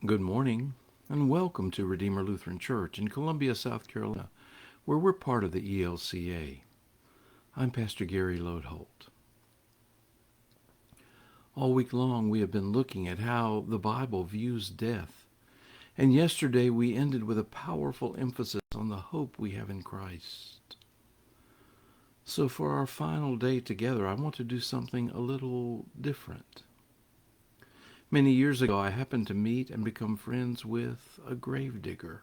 Good morning, and welcome to Redeemer Lutheran Church in Columbia, South Carolina, where we're part of the ELCA. I'm Pastor Gary Lodeholt. All week long, we have been looking at how the Bible views death, and yesterday we ended with a powerful emphasis on the hope we have in Christ. So for our final day together, I want to do something a little different. Many years ago, I happened to meet and become friends with a gravedigger.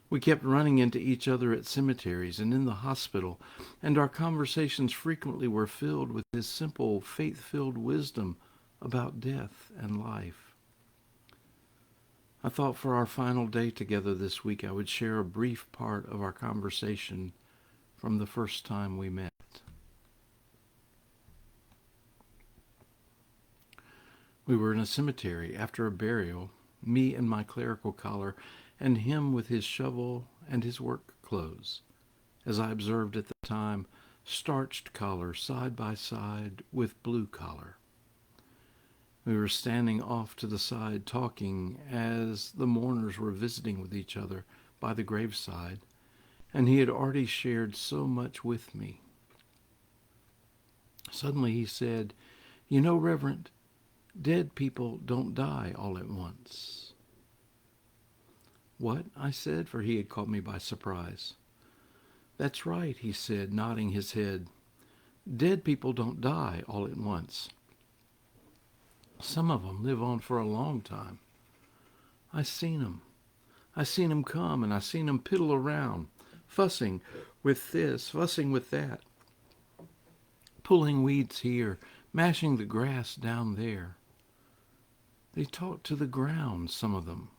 We kept running into each other at cemeteries and in the hospital, and our conversations frequently were filled with his simple, faith-filled wisdom about death and life. I thought for our final day together this week I would share a brief part of our conversation from the first time we met. We were in a cemetery after a burial, me in my clerical collar, and him with his shovel and his work clothes. As I observed at the time, starched collar side by side with blue collar. We were standing off to the side talking as the mourners were visiting with each other by the graveside, and he had already shared so much with me. Suddenly he said, "You know, Reverend, dead people don't die all at once." "What?" I said, for he had caught me by surprise. "That's right," he said, nodding his head. "Dead people don't die all at once. Some of 'em live on for a long time. I seen 'em. I seen 'em come, and I seen 'em piddle around, fussing with this, fussing with that, pulling weeds here, mashing the grass down there. They talk to the ground, some of them,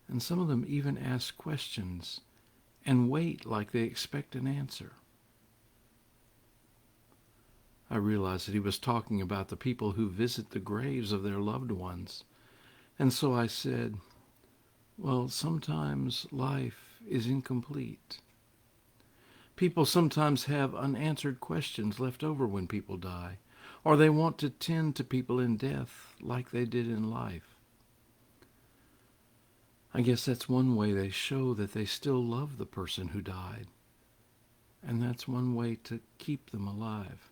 and some of them even ask questions and wait like they expect an answer." I realized that he was talking about the people who visit the graves of their loved ones. And so I said, "Well, sometimes life is incomplete. People sometimes have unanswered questions left over when people die, or they want to tend to people in death like they did in life. I guess that's one way they show that they still love the person who died, and that's one way to keep them alive.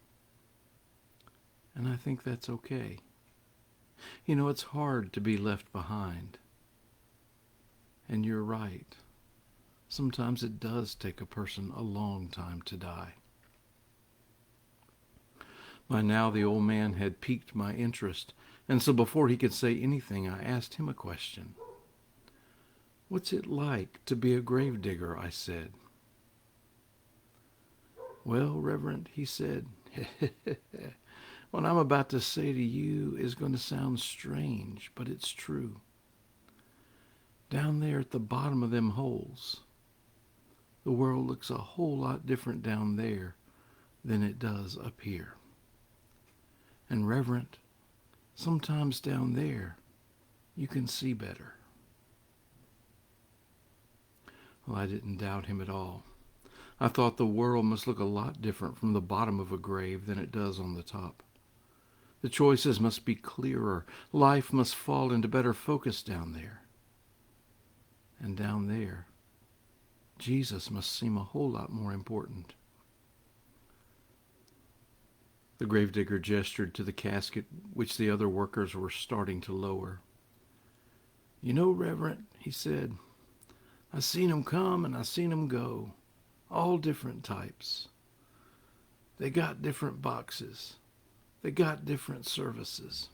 And I think that's okay. You know, it's hard to be left behind. And you're right. Sometimes it does take a person a long time to die." By now the old man had piqued my interest, and so before he could say anything, I asked him a question. "What's it like to be a gravedigger?" I said. "Well, Reverend," he said, "what I'm about to say to you is going to sound strange, but it's true. Down there at the bottom of them holes, the world looks a whole lot different down there than it does up here. And Reverend, sometimes down there you can see better." Well, I didn't doubt him at all. I thought the world must look a lot different from the bottom of a grave than it does on the top. The choices must be clearer. Life must fall into better focus down there. And down there, Jesus must seem a whole lot more important. The gravedigger gestured to the casket which the other workers were starting to lower. "You know, Reverend," he said, "I seen 'em come and I seen 'em go. All different types. They got different boxes. They got different services.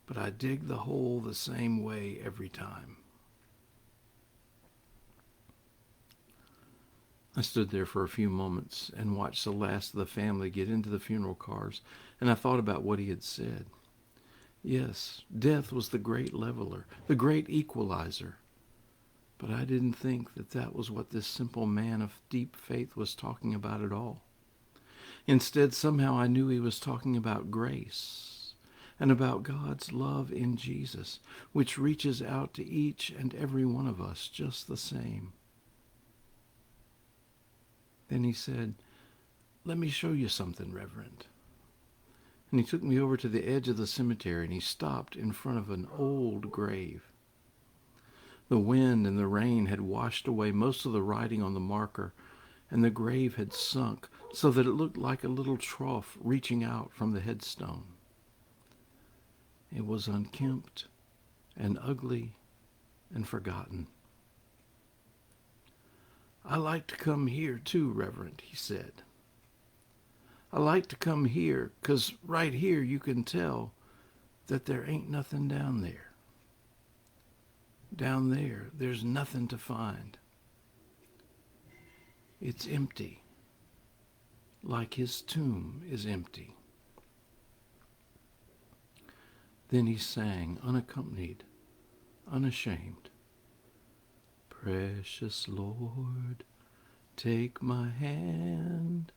But I dig the hole the same way every time." I stood there for a few moments and watched the last of the family get into the funeral cars, and I thought about what he had said. Yes, death was the great leveler, the great equalizer. But I didn't think that that was what this simple man of deep faith was talking about at all. Instead, somehow I knew he was talking about grace and about God's love in Jesus, which reaches out to each and every one of us just the same. Then he said, "Let me show you something, Reverend." And he took me over to the edge of the cemetery, and he stopped in front of an old grave. The wind and the rain had washed away most of the writing on the marker, and the grave had sunk so that it looked like a little trough reaching out from the headstone. It was unkempt and ugly and forgotten. "I like to come here too, Reverend," he said. "I like to come here 'cause right here you can tell that there ain't nothing down there. Down there, there's nothing to find. It's empty, like his tomb is empty." Then he sang, unaccompanied, unashamed, "Precious Lord, take my hand,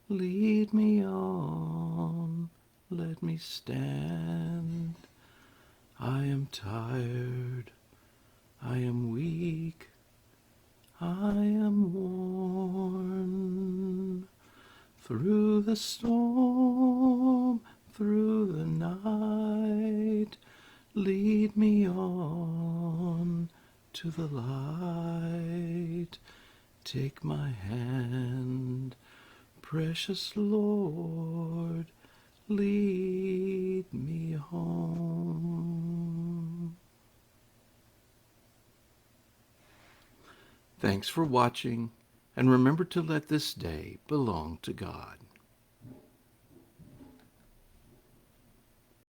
lead me on, let me stand. I am tired, I am weak, I am worn. Through the storm, through the night, lead me on to the light. Take my hand, precious Lord, lead me home." Thanks for watching, and remember to let this day belong to God.